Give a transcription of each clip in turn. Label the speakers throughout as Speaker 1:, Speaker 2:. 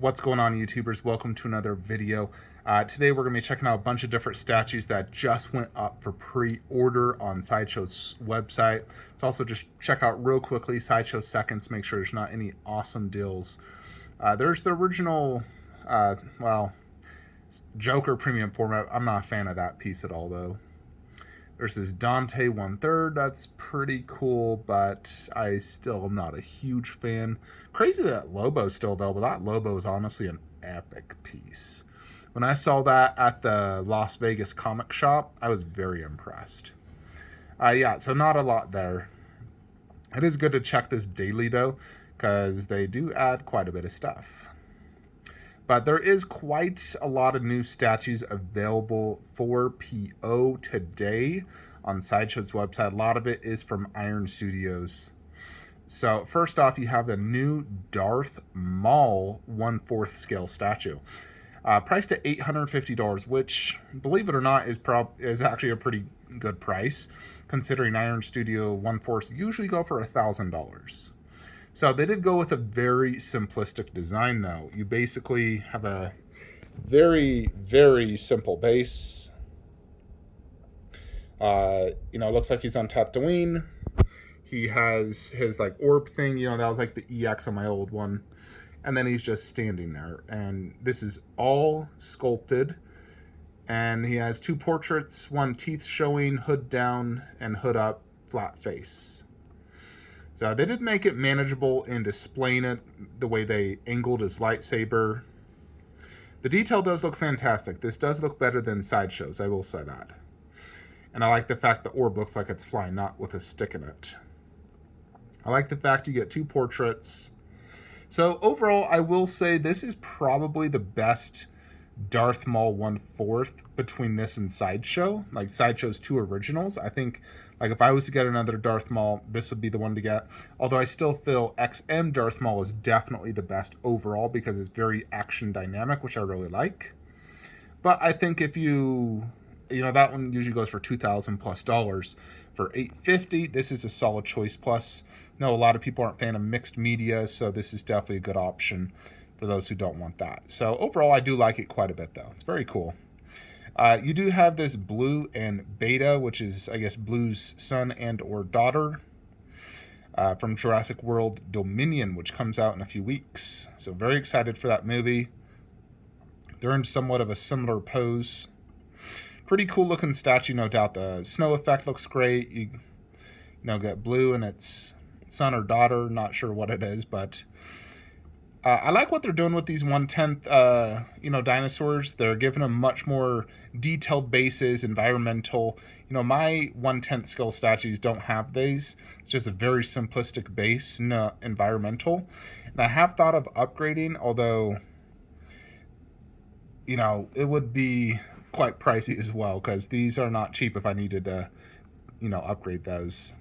Speaker 1: What's going on, YouTubers? Welcome to another video. Today we're going to be checking out a bunch of different statues that just went up for pre-order on Sideshow's website. Let's also just check out real quickly Sideshow Seconds, make sure there's not any awesome deals. There's the original, Joker premium format. I'm not a fan of that piece at all, though. There's this Dante 1/3. That's pretty cool, but I still am not a huge fan. Crazy that Lobo's still available. That Lobo is honestly an epic piece. When I saw that at the Las Vegas comic shop, I was very impressed. So not a lot there. It is good to check this daily, though, because they do add quite a bit of stuff. But there is quite a lot of new statues available for PO today on Sideshow's website. A lot of it is from Iron Studios. So first off, you have the new Darth Maul 1/4 scale statue. Priced at $850, which, believe it or not, is actually a pretty good price, considering Iron Studio 1/4 usually go for $1,000. So they did go with a very simplistic design, though. You basically have a very, very simple base. It looks like he's on Tatooine. He has his orb thing. That was like the EX on my old one. And then he's just standing there. And this is all sculpted. And he has two portraits, one teeth showing, hood down, and hood up, flat face. So they did make it manageable in displaying it the way they angled his lightsaber. The detail does look fantastic. This does look better than Sideshow's, I will say that. And I like the fact the orb looks like it's flying, not with a stick in it. I like the fact you get two portraits. So overall, I will say this is probably the best Darth Maul 1/4 between this and Sideshow. Like Sideshow's two originals. I think if I was to get another Darth Maul, this would be the one to get. Although I still feel XM Darth Maul is definitely the best overall because it's very action dynamic, which I really like. But I think if that one usually goes for $2,000+ for $850. This is a solid choice. Plus, a lot of people aren't a fan of mixed media, so this is definitely a good option for those who don't want that. So overall, I do like it quite a bit, though. It's very cool. You do have this Blue and Beta, which is, I guess, Blue's son and or daughter from Jurassic World Dominion, which comes out in a few weeks. So very excited for that movie. They're in somewhat of a similar pose. Pretty cool looking statue, no doubt. The snow effect looks great. You get Blue and its son or daughter. Not sure what it is, but I like what they're doing with these 1/10, dinosaurs. They're giving them much more detailed bases, environmental. My 1/10 scale statues don't have these. It's just a very simplistic base, no environmental. And I have thought of upgrading, although, it would be quite pricey as well, because these are not cheap if I needed to, upgrade those.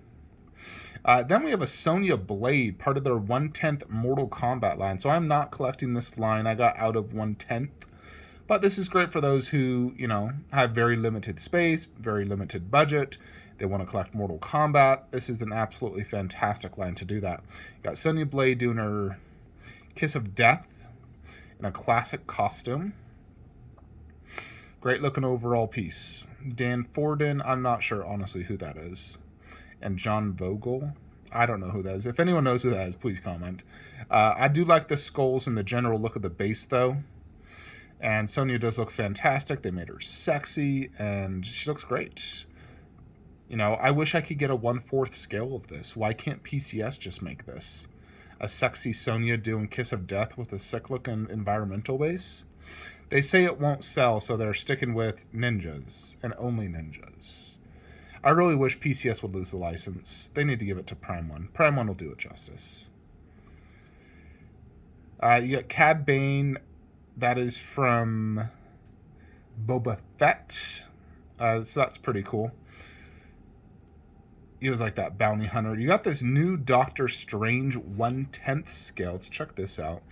Speaker 1: Then we have a Tanya Blade, part of their 1/10 Mortal Kombat line. So I'm not collecting this line. I got out of 1/10. But this is great for those who, have very limited space, very limited budget. They want to collect Mortal Kombat. This is an absolutely fantastic line to do that. You got Tanya Blade doing her Kiss of Death in a classic costume. Great looking overall piece. Dan Forden, I'm not sure, honestly, who that is. And John Vogel, I don't know who that is. If anyone knows who that is, please comment. I do like the skulls and the general look of the base, though. And Sonya does look fantastic. They made her sexy, and she looks great. I wish I could get a 1/4 scale of this. Why can't PCS just make this? A sexy Sonya doing Kiss of Death with a sick looking environmental base? They say it won't sell, so they're sticking with ninjas, and only ninjas. I really wish PCS would lose the license. They need to give it to Prime 1. Prime 1 will do it justice. You got Cad Bane. That is from Boba Fett. So that's pretty cool. He was like that bounty hunter. You got this new Doctor Strange 1/10 scale. Let's check this out.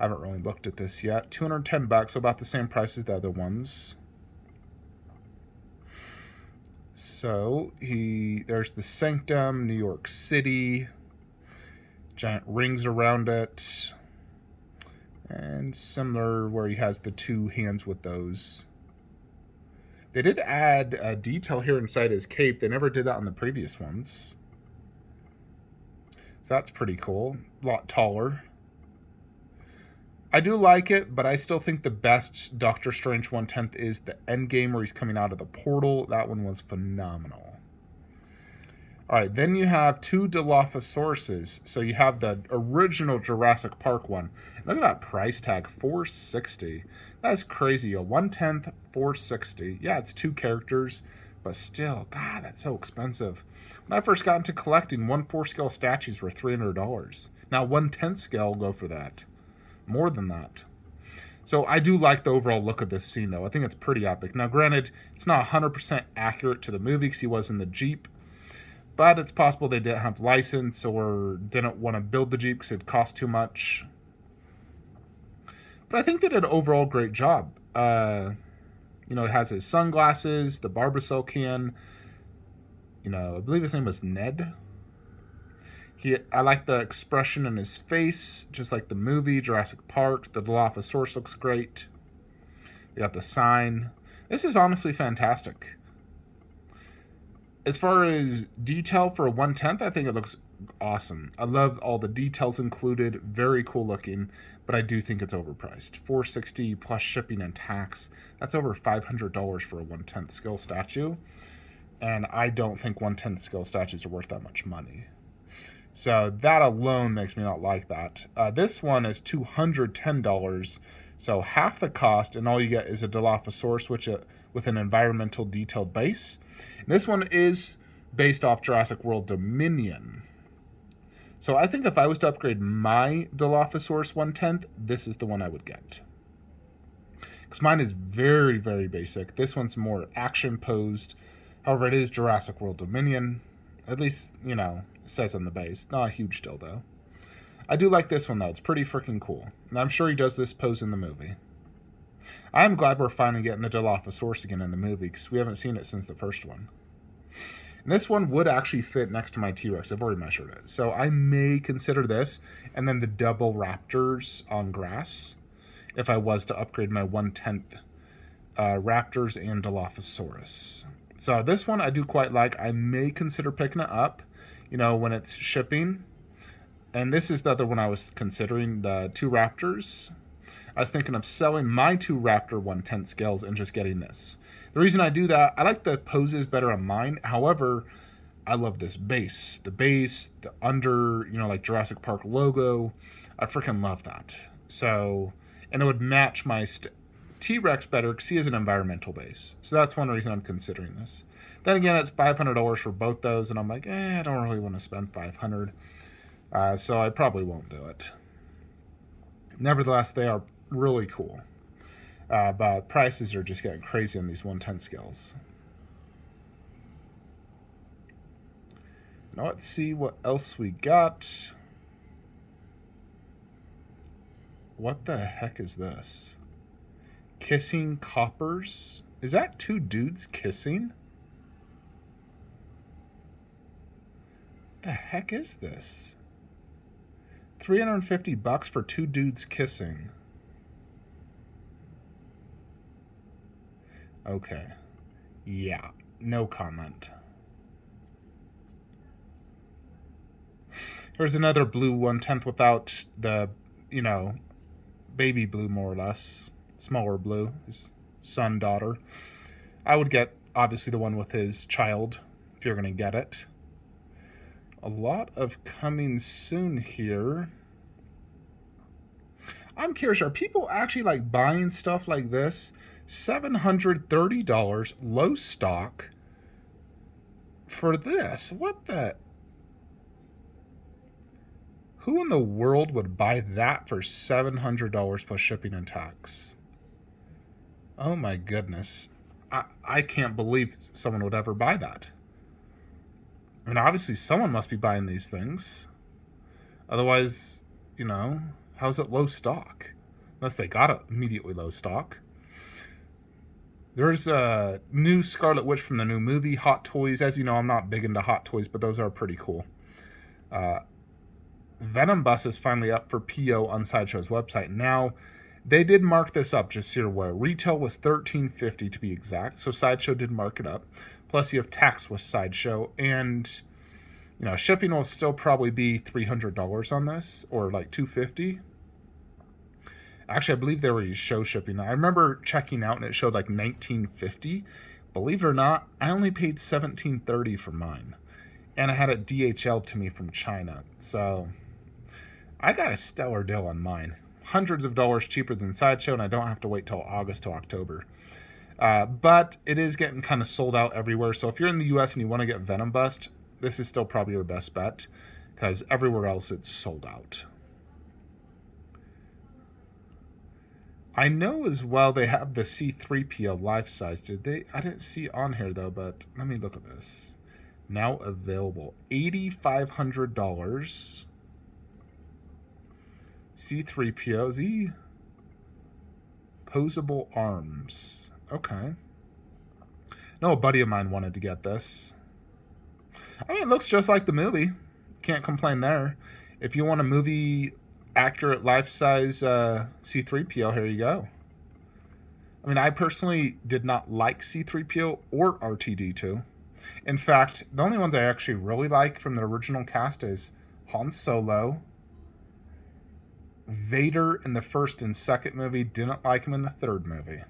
Speaker 1: I haven't really looked at this yet. $210, so about the same price as the other ones. So there's the Sanctum, New York City, giant rings around it. And similar where he has the two hands with those. They did add a detail here inside his cape. They never did that on the previous ones. So that's pretty cool. A lot taller. I do like it, but I still think the best Doctor Strange 1/10 is the Endgame where he's coming out of the portal. That one was phenomenal. All right, then you have two Dilophosauruses. So you have the original Jurassic Park one. Look at that price tag, $460. That's crazy. A 1/10, $460. Yeah, it's two characters, but still, God, that's so expensive. When I first got into collecting, 1/4 scale statues were $300. Now 1/10 scale will go for that. More than that. So I do like the overall look of this scene, though. I think it's pretty epic. Now, granted, it's not 100% accurate to the movie because he was in the Jeep. But it's possible they didn't have license or didn't want to build the Jeep because it cost too much. But I think they did an overall great job. It has his sunglasses, the Barbasol can. I believe his name was Ned. I like the expression in his face, just like the movie, Jurassic Park. The Dilophosaurus looks great. You got the sign. This is honestly fantastic. As far as detail for a 1/10, I think it looks awesome. I love all the details included. Very cool looking, but I do think it's overpriced. $460 plus shipping and tax. That's over $500 for a 1/10 scale statue. And I don't think 1/10 scale statues are worth that much money. So that alone makes me not like that. This one is $210. So half the cost, and all you get is a Dilophosaurus, with an environmental detailed base. And this one is based off Jurassic World Dominion. So I think if I was to upgrade my Dilophosaurus 1/10, this is the one I would get. Because mine is very, very basic. This one's more action posed. However, it is Jurassic World Dominion. At least, it says on the base. Not a huge deal, though. I do like this one, though. It's pretty freaking cool. And I'm sure he does this pose in the movie. I'm glad we're finally getting the Dilophosaurus again in the movie, because we haven't seen it since the first one. And this one would actually fit next to my T-Rex. I've already measured it. So I may consider this, and then the double raptors on grass, if I was to upgrade my 1/10 raptors and Dilophosaurus. So this one I do quite like. I may consider picking it up, when it's shipping. And this is the other one I was considering, the two raptors. I was thinking of selling my two Raptor 1/10 scales and just getting this. The reason I do that, I like the poses better on mine. However, I love this base. The base, the under, like Jurassic Park logo. I freaking love that. So, and it would match my T-Rex better because he has an environmental base. So that's one reason I'm considering this. Then again, it's $500 for both those, and I'm like, I don't really want to spend $500. So I probably won't do it. Nevertheless, they are really cool. But prices are just getting crazy on these 1/10 scales. Now let's see what else we got. What the heck is this? Kissing coppers? Is that two dudes kissing? The heck is this? $350 for two dudes kissing. Okay. Yeah, no comment. Here's another blue 1/10 without the, baby blue, more or less. Smaller blue. His son, daughter. I would get, obviously, the one with his child, if you're going to get it. A lot of coming soon here. I'm curious, are people actually buying stuff like this? $730 low stock for this. What the? Who in the world would buy that for $700 plus shipping and tax? Oh my goodness. I can't believe someone would ever buy that. I mean, obviously someone must be buying these things. Otherwise, how's it low stock? Unless they got it immediately low stock. There's a new Scarlet Witch from the new movie, Hot Toys. As you know, I'm not big into Hot Toys, but those are pretty cool. Venom Bus is finally up for PO on Sideshow's website. Now, they did mark this up, just so you're aware. Retail was $13.50 to be exact, so Sideshow did mark it up. Plus, you have tax with Sideshow, and shipping will still probably be $300 on this, or like $250. Actually, I believe they were show shipping. I remember checking out, and it showed like $19.50. Believe it or not, I only paid $17.30 for mine, and I had it DHL to me from China. So I got a stellar deal on mine. Hundreds of dollars cheaper than Sideshow, and I don't have to wait till August to October. But it is getting kind of sold out everywhere. So if you're in the US and you want to get Venom Bust, this is still probably your best bet, because everywhere else it's sold out. I know as well they have the C3PO life size. Did they? I didn't see it on here though, but let me look at this. Now available, $8,500. C3PO, posable arms. Okay. No, a buddy of mine wanted to get this. I mean, it looks just like the movie. Can't complain there. If you want a movie accurate life-size C3PO, here you go. I mean, I personally did not like C3PO or RTD2. In fact, the only ones I actually really like from the original cast is Han Solo, Vader in the first and second movie, didn't like him in the third movie.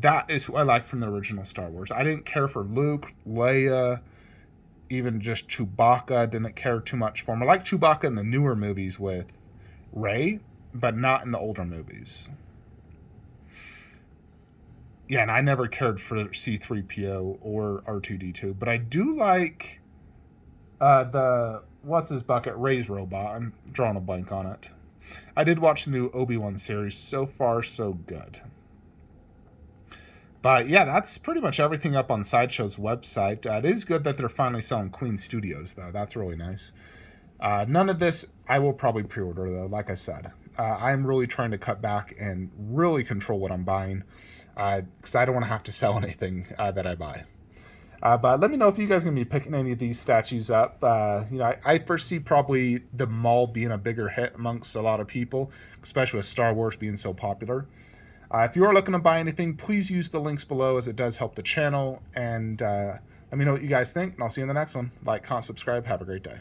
Speaker 1: That is who I like from the original Star Wars. I didn't care for Luke, Leia, even just Chewbacca. Didn't care too much for him. I like Chewbacca in the newer movies with Rey, but not in the older movies. Yeah, and I never cared for C3PO or R2-D2, but I do like what's his bucket? Rey's robot. I'm drawing a blank on it. I did watch the new Obi-Wan series. So far, so good. But yeah, that's pretty much everything up on Sideshow's website. It is good that they're finally selling Queen Studios, though. That's really nice. None of this I will probably pre-order, though, like I said. I'm really trying to cut back and really control what I'm buying, because I don't want to have to sell anything that I buy. But let me know if you guys are going to be picking any of these statues up. I foresee probably the Maul being a bigger hit amongst a lot of people, especially with Star Wars being so popular. If you are looking to buy anything, please use the links below, as it does help the channel. And let me know what you guys think, and I'll see you in the next one. Like, comment, subscribe. Have a great day.